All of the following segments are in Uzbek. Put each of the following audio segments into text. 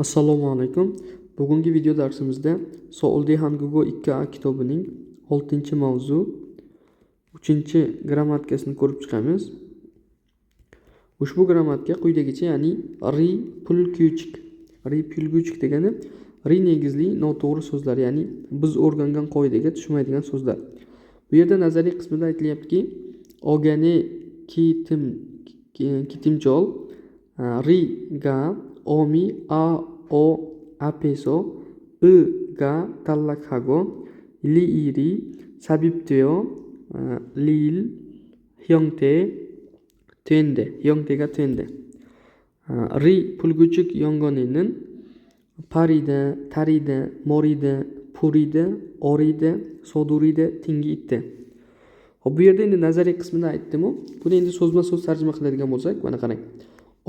Assalomu alaykum. Bugungi video darsimizda So'ldi Hangugo 2A kitobining 6-mavzu 3-grammatikasini ko'rib chiqamiz. Ushbu grammatika quyidagicha, ya'ni ri pulgyuchik. Ri pulgyuchik degani ri negizli noto'g'ri so'zlar, ya'ni biz o'rgangan qoidaga tushmaydigan so'zlar. Bu yerda nazariy qismida aytilyaptiki, ogane kitimchol ri ga omi a o apeso I ga tallakhago li iri sabibteo lil hyongte hyongtega tende ri pulguchuk yongoninin parida tarida morida purida orida sodurida tingi itte. Bu yerda endi nazariy qismini aytdim. Buni endi so'zma-so'z tarjima qiladigan bo'lsak, mana qarang.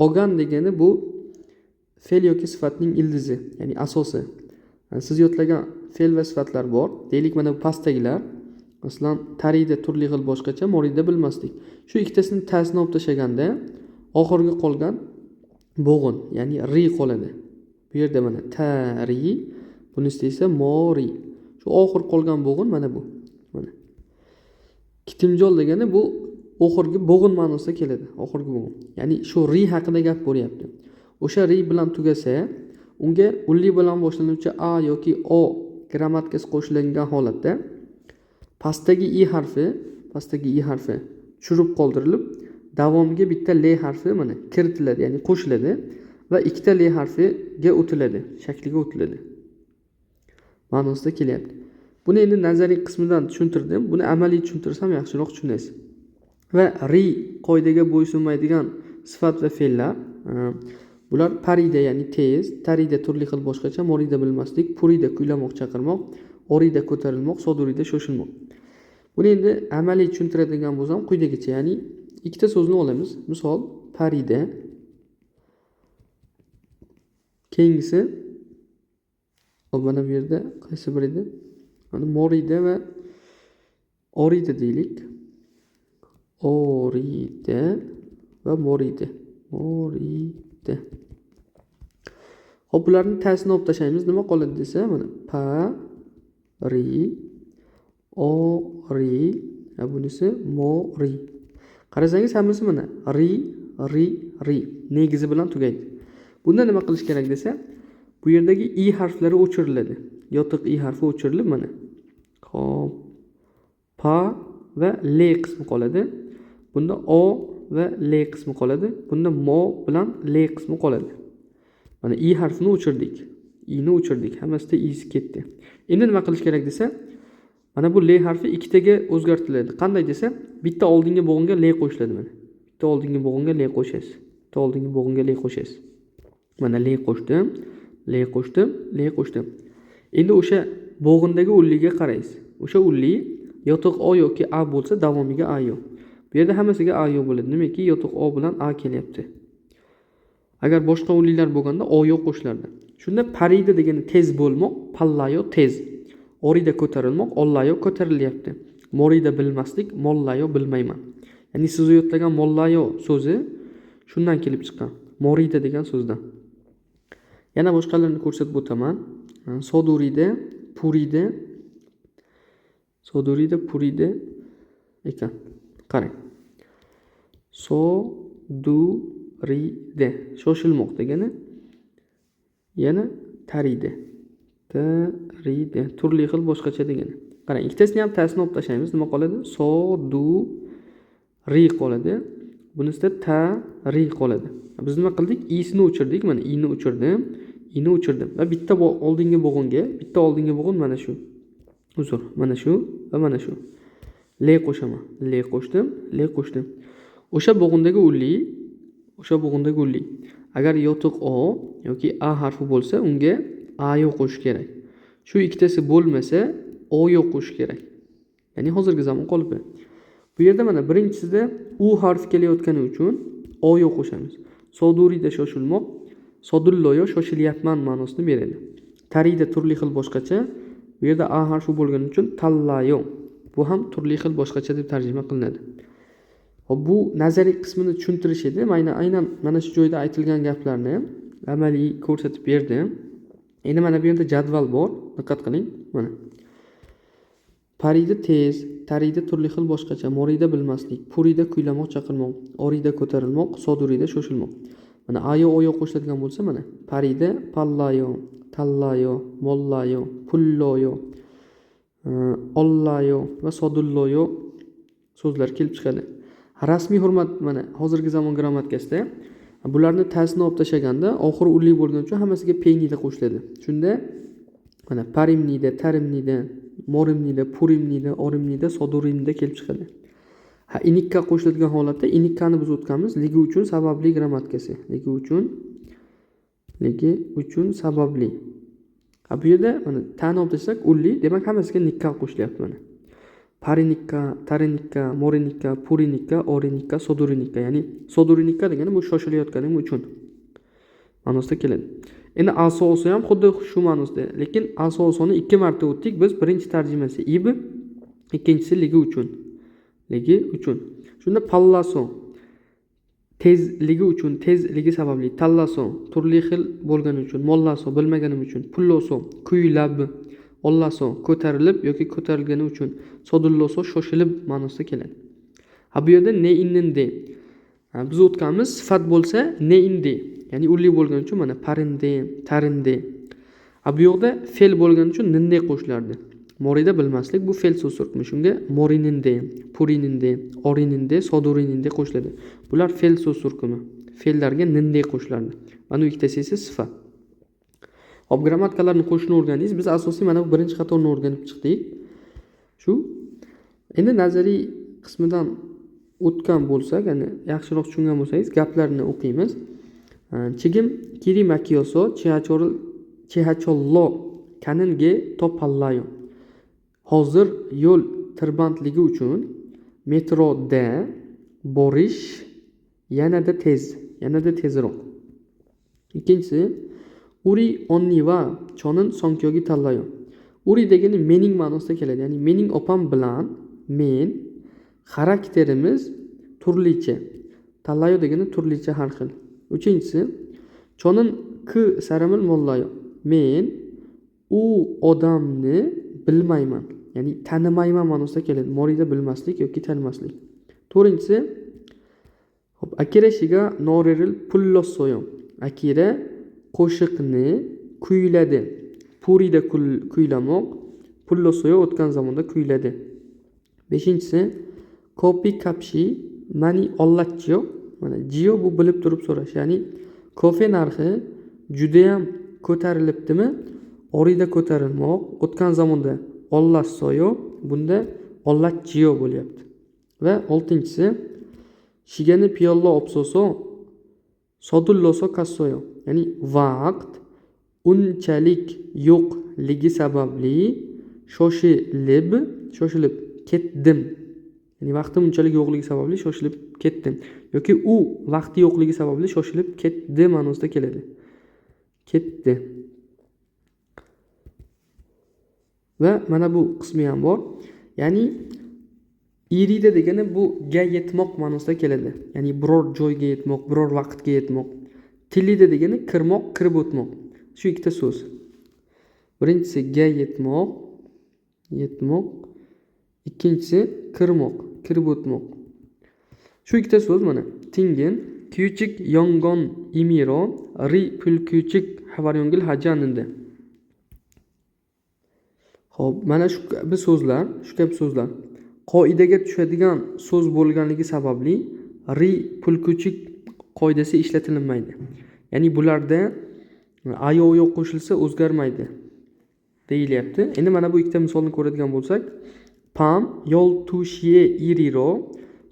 Ogan degani bu fe'l yoki sifatning ildizi, ya'ni asosi. Siz yodlagan fe'l va sifatlar bor. Deylik, mana bu pastdagilar. Masalan, tarida turli xil boshqacha, morida bilmasdik. Shu ikkitasini ta'sini olib tashlaganda oxirgi qolgan bo'g'in, ya'ni ri qoladi. Bu yerda mana tari, bunisi esa mori. Shu oxir qolgan bo'g'in mana bu. Mana. Kitimjol degani bu oxirgi bo'g'in ma'nosida keladi, oxirgi bo'g'in. Ya'ni shu ri haqida gap bo'lyapti. O'sha ri bilan tugasa, unga ulli bilan boshlanuvchi a yoki o grammatikasi qo'shilgan holatda pastdagi i harfi tushirib qoldirilib, davomiga bitta l harfi mana kiritiladi, ya'ni qo'shiladi va ikkita l harfiga o'tiladi, shakliga o'tiladi. Ma'nosida kelyapti. Buni endi nazariy qismidan tushuntirdim. Buni amaliy tushuntirsam yaxshiroq tushunasiz. Va ri qoidaga bo'ysunmaydigan sifat va fe'llar bular parida, ya'ni tez, tarida turli xil boshqacha, morida bilmaslik, purida kuylamoq, chaqirmoq, orida ko'tarilmoq, sodurida shoshilmoq. Buni endi amaliy tushuntiradigan bo'lsam quyidagicha, ya'ni ikkita so'zni olamiz. Misol, parida. Keyingisi mana bu yerda qaysi bir edi? Mana morida va orida deylik. Orida va morida. Morida. Hop, bularni ta'sini olib tashlaymiz. Nima qoladi desa, mana pa ri o ri, bunisi mo ri. Qarasangiz hammasi mana ri negizi bilan tugaydi. Bunda nima qilish kerak desa, bu yerdagi i harflari o'chiriladi. Yotiq i harfi o'chirilib mana. Hop. Pa va l qismi qoladi. Bunda o va l qismi qoladi. Bunda mo bilan l qismi qoladi. Mana i harfini o'chirdik. I'ni o'chirdik. Hammasida i'si ketdi. Endi nima qilish kerak desa, mana bu l harfi ikkitaga o'zgartiriladi. Qanday desa, bitta oldingi bo'g'inga l qo'shiladi mana. Bitta oldingi bo'g'inga l qo'shasiz. Bitta oldingi bo'g'inga l qo'shasiz. Mana l qo'shdim, l qo'shdim, l qo'shdim. Endi o'sha bo'g'indagi ulliga qaraysiz. O'sha ulli yotiq o yoki a bo'lsa, davomiga a yo'q. Bu yerda hammasiga a yo'q bo'ladi. Nimaiki yotiq o bilan a kelyapti. Agar boshqa ullilar bo'lganda o yo'q qo'shilardi. Shunda parida degani tez bo'lmoq, pallayo tez. Orida ko'tarilmoq, ollayo ko'tarilyapti. Morida bilmaslik, mollayo bilmayman. Ya'ni siz yodlagan mollayo so'zi shundan kelib chiqqan. Morida degan so'zdan. Yana boshqalarini ko'rsatib o'taman. Sodurida, purida ekan. Qarang. Sodurida shoshilmoq degani. Yana tarida turli xil boshqacha degani. Qarang, ikkitasini ham ta'sini olib tashlaymiz. Nima qoladi? Soduri qoladi. Bunisida tari qoladi. Biz nima qildik? I'sini o'chirdik. Mana i'ni o'chirdim. Va bitta oldingi bo'g'in mana shu. Mana shu va mana shu. L qo'shaman. L qo'shdim. O'sha bo'g'indagi ulli. Agar yotiq o yoki a harfi bo'lsa, unga a yo'q qo'shish kerak. Shu ikkitasi bo'lmasa, o yo'q qo'shish kerak. Ya'ni hozirgi zamon qolipi. Bu yerda mana birinchisida u harfi kelayotgani uchun o yo'q qo'shamiz. Sodurida shoshilmoq, sodulloyo shoshilyapman ma'nosini beradi. Tarida turli xil boshqacha, bu yerda a harfi bo'lgani uchun tallayo. Bu ham turli xil boshqacha deb tarjima qilinadi. Bu nazariy qismini tushuntirish edi. Aynan mana shu joyda aytilgan gaplarni amaliy ko'rsatib berdi. Endi mana bu yerda jadval bor. Diqqat qiling. Mana. Pariyda tez, tariyda turli xil boshqacha, moriyda bilmaslik, puriyda kuylamoq, chaqirmoq, oriyda ko'tarilmoq, soduriyda shoshilmoq. Mana ayo oyo qo'shiladigan bo'lsa mana pariyda pallayo, tallayo, mollayo, pulloyo, ollayo va sodulloyo so'zlar kelib chiqadi. Rasmiy hurmat mana hozirgi zamon grammatikasida bularni ta'sini olib tashlaganda oxiri ulli bo'lgani uchun hammasiga peynida qo'shiladi. Shunda mana parimnida, tarimnida, morimnida, purimnida, orimnida, sodurimnida kelib chiqadi. Inikka qo'shiladigan holatda inikkani biz o'tganmiz ligi uchun sababli grammatikasi. Ligi uchun sababli. Bu yerda mana ta'ni olib tashlasak ulli, demak hammasiga nikka qo'shilyapti mana. Parinikka, tarinikka, morinikka, purinikka, orinikka, sodurinikka. Ya'ni sodurinikka degani bu shoshilayotganim uchun ma'nosida keladi. Endi asosi ham xuddi shu ma'nosida, lekin asosini 2 marta o'tdik biz. Birinchi tarjimasi ib, ikkinchisi ligi uchun. Shunda pallaso tezligi uchun, tezligi sababli, tallaso turli xil bo'lgani uchun, mollaso bilmaganim uchun, pulloso kuylab, ollaso ko'tarilib yoki ko'tarilgani uchun, sodulloso shoshilib ma'nosida keladi. Bu yerda ne inninde. Biz o'tganmiz sifat bo'lsa ne indi, ya'ni ulli bo'lgani uchun mana parinde, tarinde. Bu yerda fe'l bo'lgani uchun ninde qo'shilardi. Morida bilmaslik bu fe'l so'z turkumi. Shunga morininde, purininde, orininde, sodurininde qo'shiladi. Bular fe'l so'z turkumi. Fe'llarga ninde qo'shilardi. Mana bu ikkitasi esa sifat. Hop, grammatikalarni qo'shishni o'rgandingiz. Biz asosiy mana bu birinchi qatorni o'rganib chiqdik. Shu. Endi nazariy qismidan o'tgan bo'lsak, ya'ni yaxshiroq tushungan bo'lsangiz, gaplarni o'qiymiz. Chigim kiri makioso chihachollo kanenge topallayo. Hozir yo'l tirbandligi uchun metroda borish yanada tezroq. Ikkinchisi uri onniva chonin sonkyogi tallayo. Uri degani mening ma'nosida keladi. Ya'ni mening opam bilan men xarakterimiz turlicha. Tallayo degani turlicha har xil. Uchinchisi chonin k saramil mollayo. Men u odamni bilmayman. Ya'ni tanimayman ma'nosida keladi. Morida bilmaslik yoki tanimaslik. To'rtinchisi akireshiga noreril pullosoyo. Akira qo'shiqni kuyladi. Purida kuylamoq, pullosoyo o'tgan zamonda kuyladi. Beshinchisi kopi kapshi mani ollachyo. Mana jiyo bu bilib turib so'rash. Ya'ni kofe narxi juda ham ko'tarilibdimi? Orida ko'tarilmoq, o'tgan zamonda ollassoyo, bunda ollachyo bo'lyapti. Va 6-inchisi shigani piyollo opsoso sodulloso kassoyo. Ya'ni vaqt unchalik yo'qligi sababli shoshilib ketdim. Ya'ni vaqtim unchalik yo'qligi sababli shoshilib ketdim. Yoki u vaqti yo'qligi sababli shoshilib ketdi ma'nosida keladi. Ketdi. Va mana bu qismi ham bor. Ya'ni irida degani bu ga yetmoq ma'nosida keladi. Ya'ni biror joyga yetmoq, biror vaqtga yetmoq. Tilida degani kirmoq, kirib o'tmoq. Shu ikkita so'z. Birinchisi ga yetmoq. Ikkinchisi kirmoq, kirib o'tmoq. Shu ikkita so'z mana. Tingin küçük yongon imiro ri pulkuchik havaryongil hajaninde. Xo'p, mana shu kabi so'zlar qoidaga tushadigan so'z bo'lganligi sababli ri pulkuchik qoidasi ishlatilmaydi. Ya'ni bularda ayo yo'q qo'shilsa o'zgarmaydi deyilyapti. Endi mana bu ikkita misolni ko'radigan bo'lsak, pam yol tushiye iriro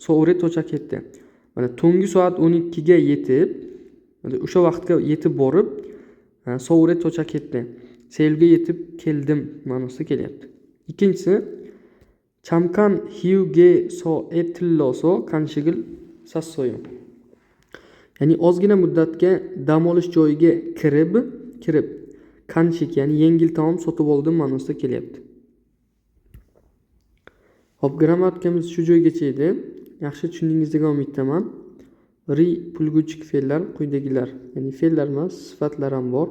so're to'chak etdi. Mana tungi soat 12 ga yetib, o'sha vaqtga yetib borib, so're to'chak etdi. Selga yetib keldim ma'nosida kelyapti. Ikkinchisi chamkan hiuge so etilloso kanshigil sassoyo. Ya'ni ozgina muddatga dam olish joyiga kirib kanshik, ya'ni yengil taom sotib oldim ma'nosida kelyapti. Hop, grammatikamiz shu joygacha edi. Yaxshi tushundingiz degan umiddaman. ri pulguchik fe'llar quyidagilar. Ya'ni fe'llar emas, sifatlar ham bor.